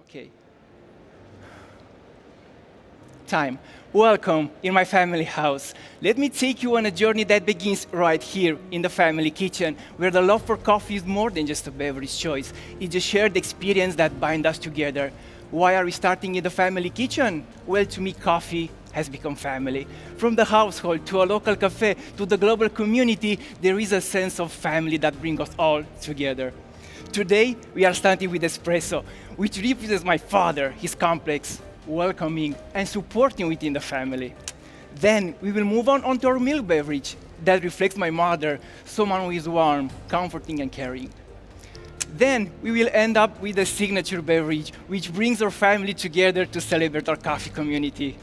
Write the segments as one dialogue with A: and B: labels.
A: Okay. Time. Welcome in my family house. Let me take you on a journey that begins right here in the family kitchen, where the love for coffee is more than just a beverage choice. It's a shared experience that binds us together. Why are we starting in the family kitchen? Well, to me, coffee has become family. From the household to a local cafe to the global community, there is a sense of family that brings us all together. Today, we are starting with espresso, which represents my father, his complex, welcoming, and supporting within the family. Then, we will move on to our milk beverage that reflects my mother, someone who is warm, comforting, and caring. Then, we will end up with a signature beverage, which brings our family together to celebrate our coffee community.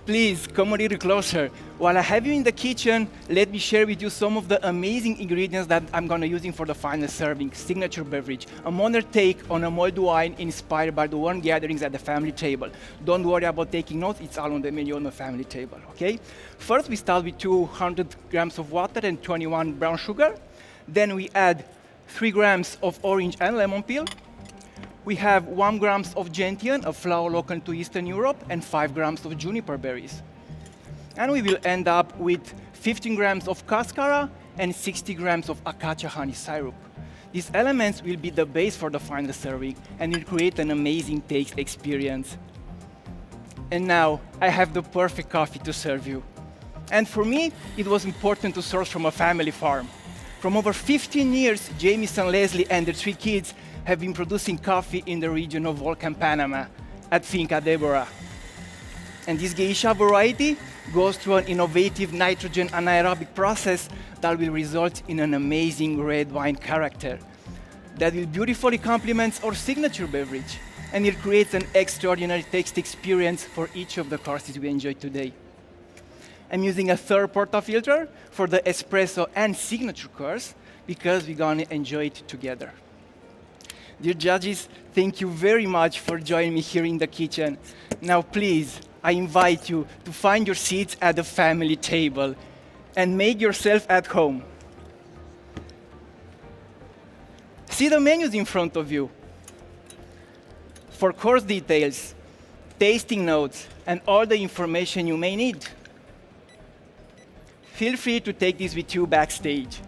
A: Please, come a little closer. While I have you in the kitchen, let me share with you some of the amazing ingredients that I'm going to use for the final serving, signature beverage, a modern take on a mulled wine inspired by the warm gatherings at the family table. Don't worry about taking notes, it's all on the menu on the family table, okay? First, we start with 200 grams of water and 21 brown sugar. Then we add 3 grams of orange and lemon peel. We have 1 gram of gentian, a flower local to Eastern Europe, and 5 grams of juniper berries. And we will end up with 15 grams of cascara and 60 grams of acacia honey syrup. These elements will be the base for the final serving and will create an amazing taste experience. And now, I have the perfect coffee to serve you. And for me, it was important to source from a family farm. From over 15 years, James and Leslie and their 3 kids have been producing coffee in the region of Oltean, Panama, at Finca Deborah. And this geisha variety goes through an innovative nitrogen anaerobic process that will result in an amazing red wine character that will beautifully complement our signature beverage, and it creates an extraordinary taste experience for each of the courses we enjoy today. I'm using a third portafilter for the espresso and signature course because we're going to enjoy it together. Dear judges, thank you very much for joining me here in the kitchen. Now, please, I invite you to find your seats at the family table and make yourself at home. See the menus in front of you. For course details, tasting notes, and all the information you may need. Feel free to take this with you backstage.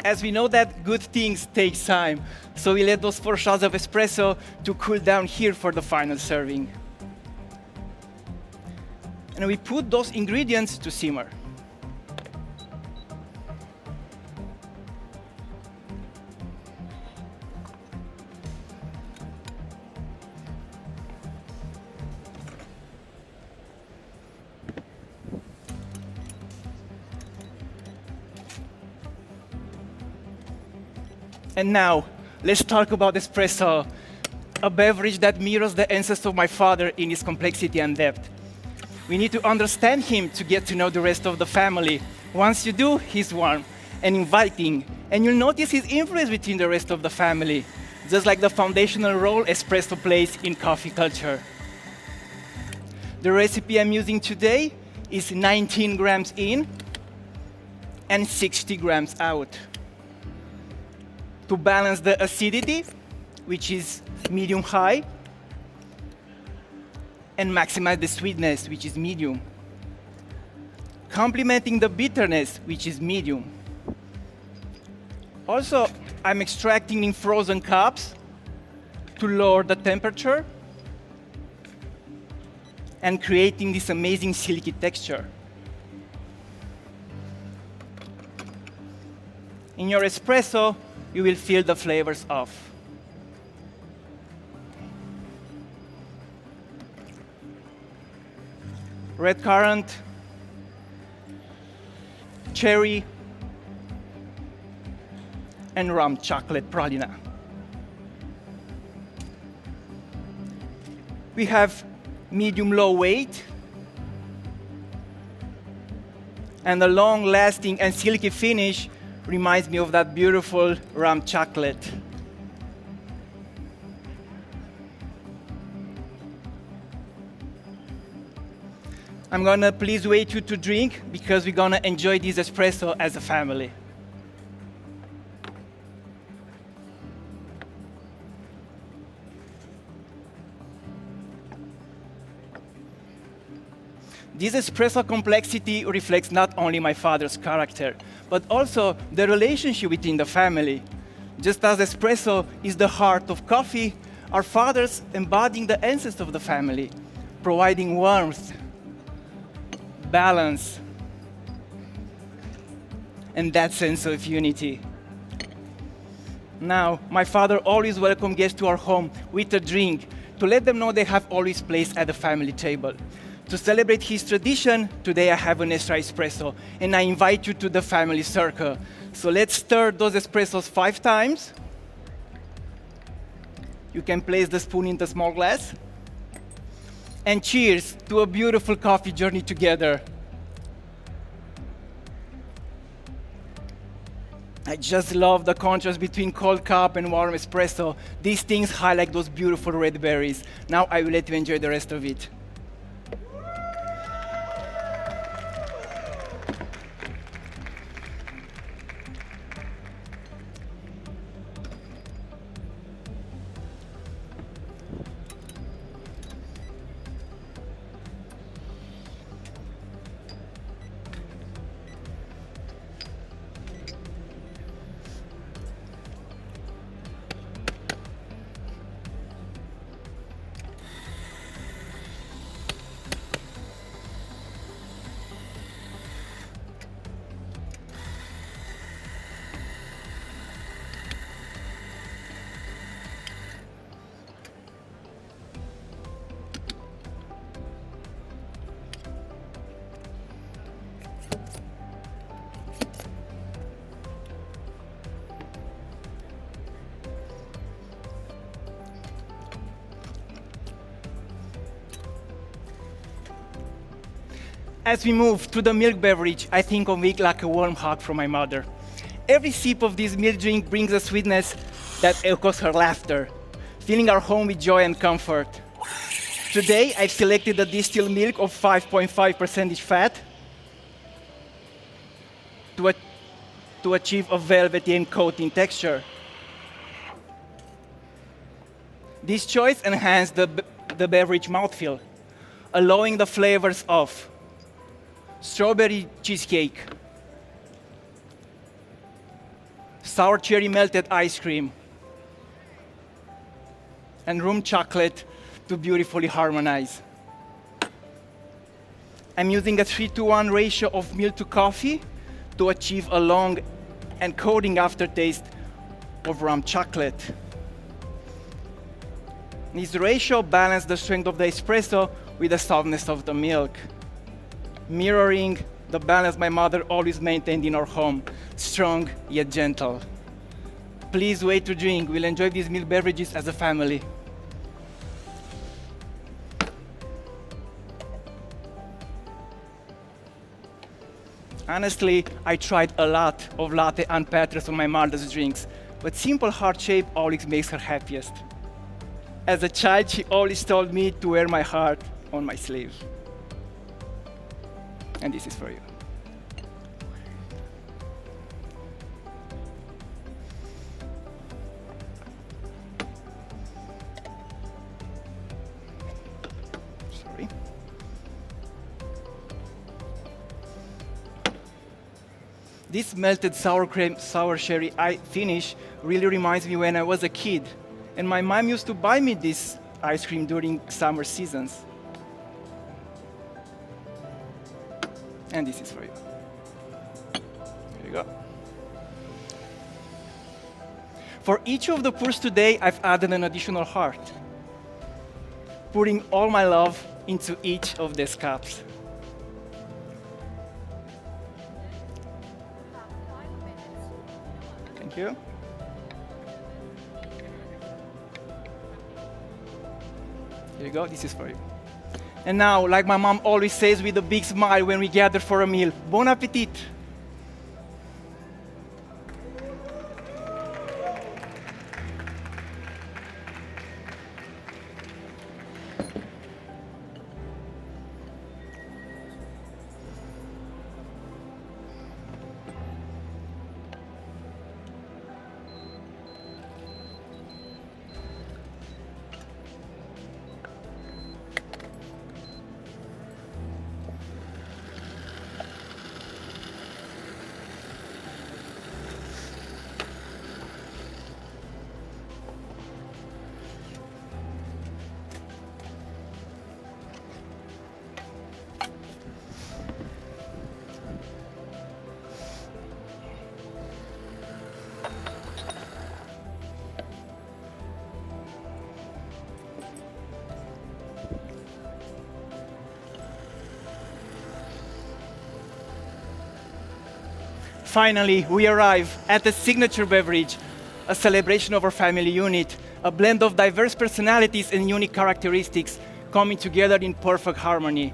A: As we know that good things take time, so we let those 4 shots of espresso to cool down here for the final serving. And we put those ingredients to simmer. And now, let's talk about espresso, a beverage that mirrors the ancestors of my father in its complexity and depth. We need to understand him to get to know the rest of the family. Once you do, he's warm and inviting, and you'll notice his influence within the rest of the family, just like the foundational role espresso plays in coffee culture. The recipe I'm using today is 19 grams in and 60 grams out. To balance the acidity, which is medium-high, and maximize the sweetness, which is medium. Complementing the bitterness, which is medium. Also, I'm extracting in frozen cups to lower the temperature and creating this amazing silky texture. In your espresso, you will feel the flavors of red currant, cherry, and rum chocolate pralina. We have medium-low weight, and the long-lasting and silky finish reminds me of that beautiful rum chocolate. I'm gonna please wait you to drink because we're gonna enjoy this espresso as a family. This espresso complexity reflects not only my father's character, but also the relationship within the family. Just as espresso is the heart of coffee, our fathers embodying the essence of the family, providing warmth, balance, and that sense of unity. Now, my father always welcomes guests to our home with a drink to let them know they have always place at the family table. To celebrate his tradition, today I have an extra espresso, and I invite you to the family circle. So let's stir those espressos 5 times. You can place the spoon in the small glass. And cheers to a beautiful coffee journey together. I just love the contrast between cold cup and warm espresso. These things highlight those beautiful red berries. Now I will let you enjoy the rest of it. As we move to the milk beverage, I think of it like a warm hug from my mother. Every sip of this milk drink brings a sweetness that echoes her laughter, filling our home with joy and comfort. Today, I've selected a distilled milk of 5.5% fat to achieve a velvety and coating texture. This choice enhances the beverage mouthfeel, allowing the flavors of strawberry cheesecake, sour cherry melted ice cream, and rum chocolate to beautifully harmonize. I'm using a 3-to-1 ratio of milk to coffee to achieve a long and coating aftertaste of rum chocolate. This ratio balances the strength of the espresso with the softness of the milk, mirroring the balance my mother always maintained in our home, strong yet gentle. Please wait to drink. We'll enjoy these milk beverages as a family. Honestly, I tried a lot of latte and patras on my mother's drinks, but simple heart shape always makes her happiest. As a child, she always told me to wear my heart on my sleeve. And this is for you. Sorry. This melted sour cream, sour cherry finish really reminds me when I was a kid, and my mom used to buy me this ice cream during summer seasons. And this is for you. Here you go. For each of the pours today, I've added an additional heart, putting all my love into each of these cups. you. Here you go, this is for you. And now, like my mom always says with a big smile when we gather for a meal, bon appetit. Finally, we arrive at the signature beverage, a celebration of our family unit, a blend of diverse personalities and unique characteristics coming together in perfect harmony.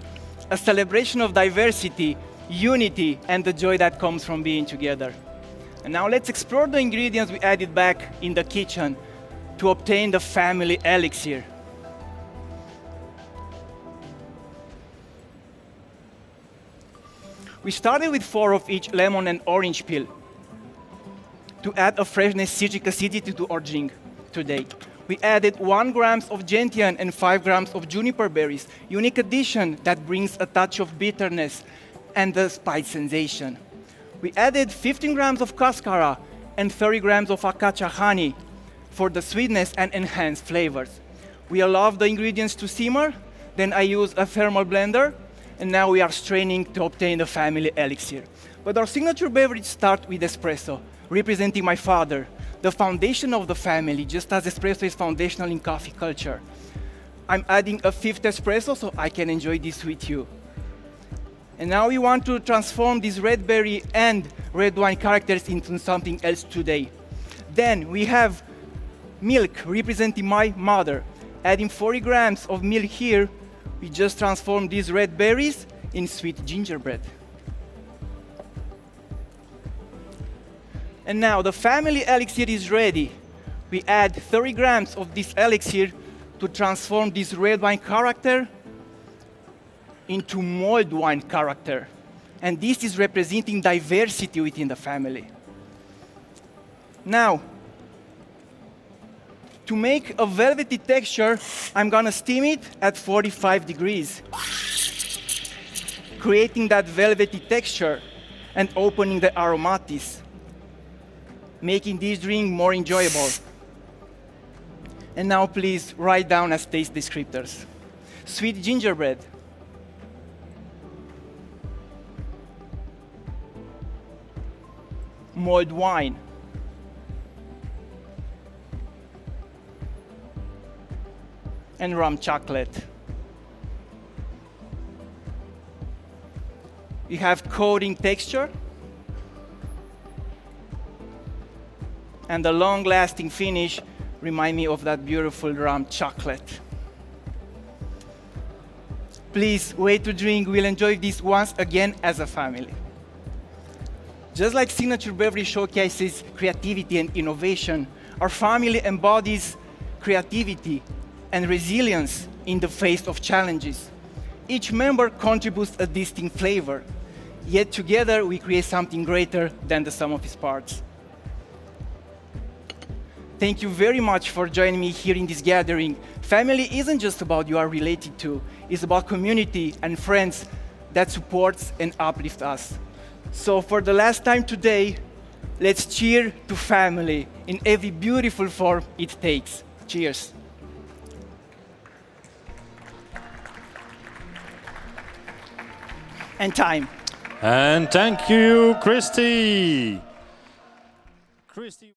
A: A celebration of diversity, unity, and the joy that comes from being together. And now let's explore the ingredients we added back in the kitchen to obtain the family elixir. We started with 4 of each lemon and orange peel to add a freshness, citric acidity to our drink today. We added 1 gram of gentian and 5 grams of juniper berries, unique addition that brings a touch of bitterness and the spice sensation. We added 15 grams of cascara and 30 grams of acacia honey for the sweetness and enhanced flavors. We allow the ingredients to simmer, then I use a thermal blender, and now we are straining to obtain the family elixir. But our signature beverage starts with espresso, representing my father, the foundation of the family, just as espresso is foundational in coffee culture. I'm adding a 5th espresso so I can enjoy this with you. And now we want to transform these red berry and red wine characters into something else today. Then we have milk, representing my mother. Adding 40 grams of milk here, we just transform these red berries in sweet gingerbread. And now the family elixir is ready. We add 30 grams of this elixir to transform this red wine character into mulled wine character. And this is representing diversity within the family. Now, to make a velvety texture, I'm gonna steam it at 45 degrees, creating that velvety texture and opening the aromatics, making this drink more enjoyable. And now please write down as taste descriptors. Sweet gingerbread, mulled wine, and rum chocolate. We have coating texture and the long-lasting finish remind me of that beautiful rum chocolate. Please wait to drink. We'll enjoy this once again as a family. Just like signature beverage showcases creativity and innovation, our family embodies creativity and resilience in the face of challenges. Each member contributes a distinct flavor, yet together we create something greater than the sum of its parts. Thank you very much for joining me here in this gathering. Family isn't just about you are related to, it's about community and friends that supports and uplift us. So for the last time today, let's cheer to family in every beautiful form it takes. Cheers. And time.
B: And thank you, Cristi.